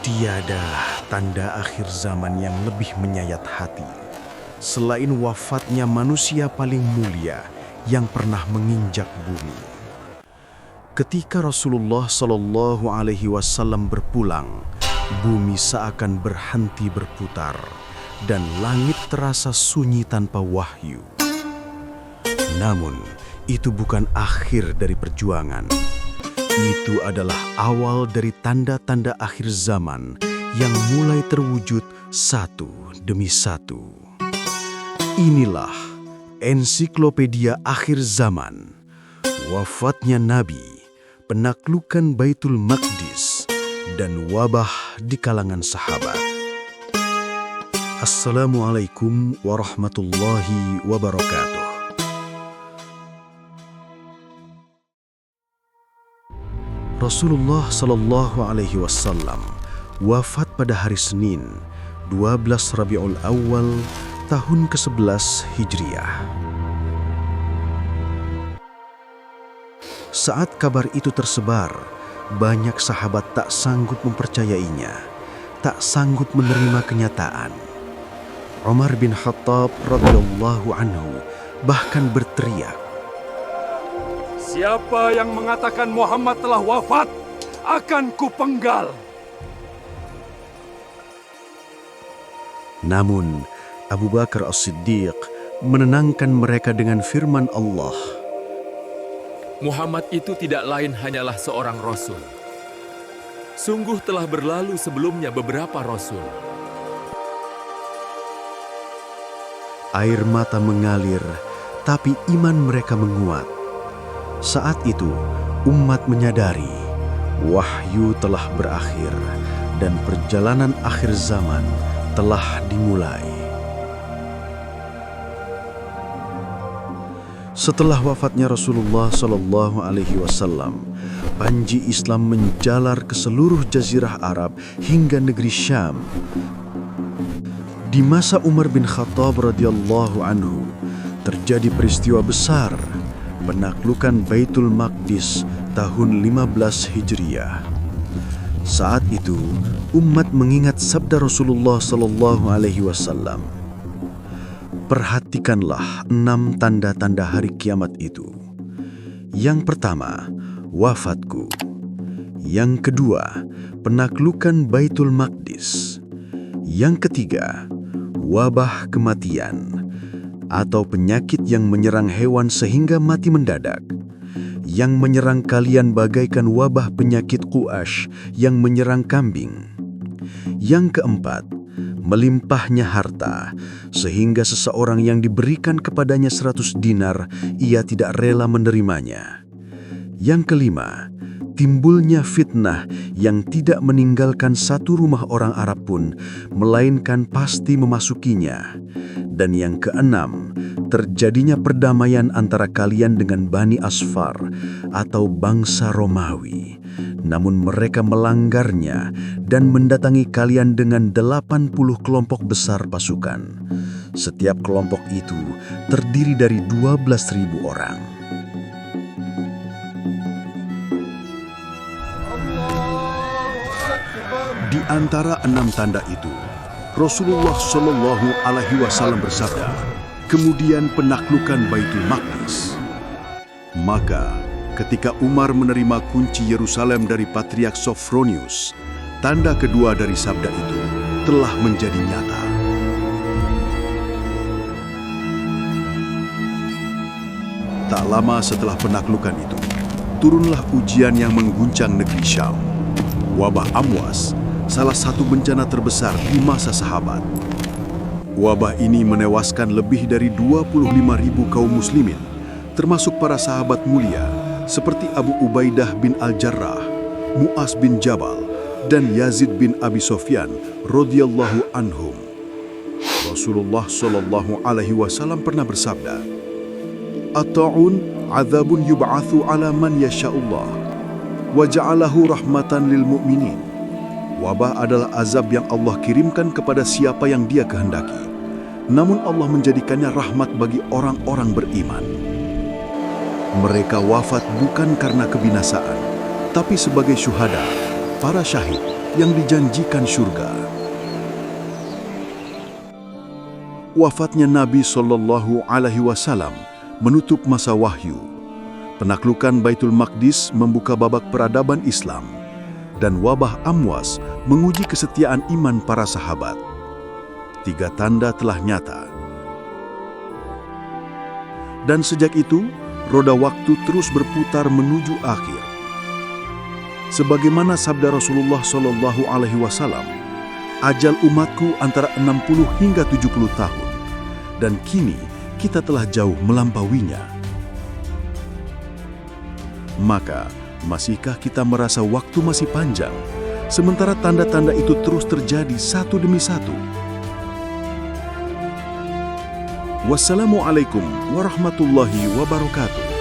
Tiada tanda akhir zaman yang lebih menyayat hati selain wafatnya manusia paling mulia yang pernah menginjak bumi. Ketika Rasulullah Shallallahu Alaihi Wasallam berpulang, bumi seakan berhenti berputar dan langit terasa sunyi tanpa wahyu. Namun, itu bukan akhir dari perjuangan. Itu adalah awal dari tanda-tanda akhir zaman yang mulai terwujud satu demi satu. Inilah ensiklopedia akhir zaman, wafatnya Nabi, penaklukan Baitul Maqdis, dan wabah di kalangan sahabat. Assalamualaikum warahmatullahi wabarakatuh. Rasulullah Shallallahu Alaihi Wasallam wafat pada hari Senin, 12 Rabiul Awal tahun ke-11 Hijriah. Saat kabar itu tersebar, banyak sahabat tak sanggup mempercayainya, tak sanggup menerima kenyataan. Umar bin Khattab radhiyallahu anhu bahkan berteriak, "Siapa yang mengatakan Muhammad telah wafat, akan kupenggal." Namun, Abu Bakar As-Siddiq menenangkan mereka dengan firman Allah, Muhammad itu tidak lain hanyalah seorang rasul. Sungguh telah berlalu sebelumnya beberapa rasul. Air mata mengalir, tapi iman mereka menguat. Saat itu, umat menyadari wahyu telah berakhir dan perjalanan akhir zaman telah dimulai. Setelah wafatnya Rasulullah Shallallahu Alaihi Wasallam, panji Islam menjalar ke seluruh jazirah Arab hingga negeri Syam. Di masa Umar bin Khattab radhiyallahu anhu, terjadi peristiwa besar, penaklukan Baitul Maqdis tahun 15 Hijriah. Saat itu, umat mengingat sabda Rasulullah Shallallahu Alaihi Wasallam. Perhatikanlah 6 tanda-tanda hari kiamat itu. Yang pertama, wafatku. Yang kedua, penaklukan Baitul Maqdis. Yang ketiga, wabah kematian atau penyakit yang menyerang hewan sehingga mati mendadak, yang menyerang kalian bagaikan wabah penyakit Quraisy yang menyerang kambing. Yang keempat, melimpahnya harta sehingga seseorang yang diberikan kepadanya 100 dinar, ia tidak rela menerimanya. Yang kelima, timbulnya fitnah yang tidak meninggalkan satu rumah orang Arab pun, melainkan pasti memasukinya. Dan yang keenam, terjadinya perdamaian antara kalian dengan Bani Asfar atau bangsa Romawi. Namun mereka melanggarnya dan mendatangi kalian dengan 80 kelompok besar pasukan. Setiap kelompok itu terdiri dari 12.000 orang. Di antara 6 tanda itu, Rasulullah Shallallahu Alaihi Wasallam bersabda, kemudian penaklukan Baitul Maqdis. Maka, ketika Umar menerima kunci Yerusalem dari Patriark Sophronius, tanda kedua dari sabda itu telah menjadi nyata. Tak lama setelah penaklukan itu, turunlah ujian yang mengguncang negeri Syam. Wabah Amwas, salah satu bencana terbesar di masa sahabat. Wabah ini menewaskan lebih dari 25.000 kaum muslimin, termasuk para sahabat mulia seperti Abu Ubaidah bin Al-Jarrah, Mu'az bin Jabal, dan Yazid bin Abi Sofyan radhiyallahu anhum. Rasulullah Shallallahu Alaihi Wasallam pernah bersabda, "At-ta'un adzabun yub'atsu 'ala man yasha'ullah wa ja'alahu rahmatan lil mu'minin." Wabah adalah azab yang Allah kirimkan kepada siapa yang Dia kehendaki. Namun Allah menjadikannya rahmat bagi orang-orang beriman. Mereka wafat bukan karena kebinasaan, tapi sebagai syuhada, para syahid yang dijanjikan surga. Wafatnya Nabi Shallallahu Alaihi Wasallam menutup masa wahyu. Penaklukan Baitul Maqdis membuka babak peradaban Islam, dan wabah Amwas menguji kesetiaan iman para sahabat. 3 tanda telah nyata. Dan sejak itu, roda waktu terus berputar menuju akhir. Sebagaimana sabda Rasulullah Shallallahu Alaihi Wasallam, ajal umatku antara 60 hingga 70 tahun, dan kini kita telah jauh melampauinya. Maka, masihkah kita merasa waktu masih panjang, sementara tanda-tanda itu terus terjadi satu demi satu? Wassalamualaikum warahmatullahi wabarakatuh.